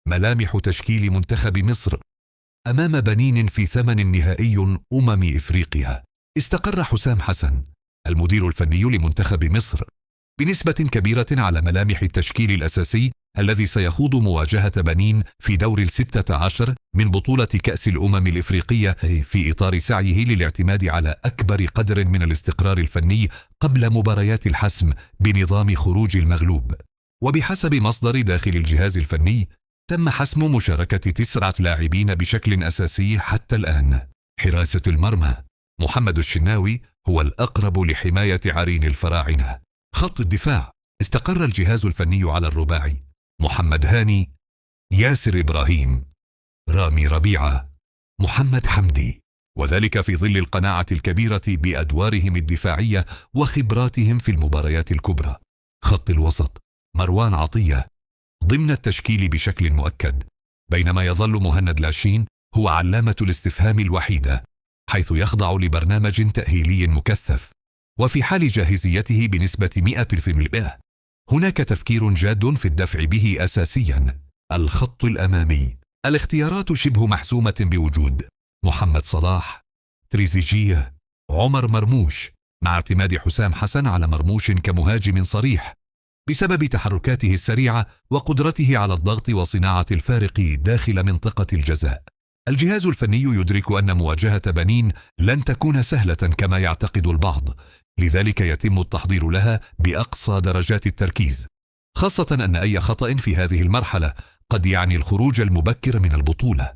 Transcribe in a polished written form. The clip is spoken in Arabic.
ملامح تشكيل منتخب مصر أمام بنين في ثمن نهائي إفريقيا. استقر حسام حسن المدير الفني لمنتخب مصر بنسبة كبيرة على ملامح التشكيل الأساسي الذي سيخوض مواجهة بنين في دور 16 من بطولة كأس الإفريقية، في إطار سعيه للاعتماد على أكبر قدر من الاستقرار الفني قبل مباريات الحسم بنظام خروج المغلوب. وبحسب مصدر داخل الجهاز الفني، تم حسم مشاركة 9 لاعبين بشكل أساسي حتى الآن. حراسة المرمى محمد الشناوي هو الأقرب لحماية عرين الفراعنة. خط الدفاع استقر الجهاز الفني على الرباعي: محمد هاني، ياسر إبراهيم، رامي ربيعة، محمد حمدي، وذلك في ظل القناعة الكبيرة بأدوارهم الدفاعية وخبراتهم في المباريات الكبرى. خط الوسط مروان عطية ضمن التشكيل بشكل مؤكد، بينما يظل مهند لاشين هو علامة الاستفهام الوحيدة، حيث يخضع لبرنامج تأهيلي مكثف وفي حال جاهزيته بنسبة 100%. هناك تفكير جاد في الدفع به أساسيا. الخط الأمامي الاختيارات شبه محسومة بوجود محمد صلاح، تريزيجيه، عمر مرموش، مع اعتماد حسام حسن على مرموش كمهاجم صريح بسبب تحركاته السريعة وقدرته على الضغط وصناعة الفارق داخل منطقة الجزاء. الجهاز الفني يدرك أن مواجهة بنين لن تكون سهلة كما يعتقد البعض، لذلك يتم التحضير لها بأقصى درجات التركيز، خاصة أن أي خطأ في هذه المرحلة قد يعني الخروج المبكر من البطولة.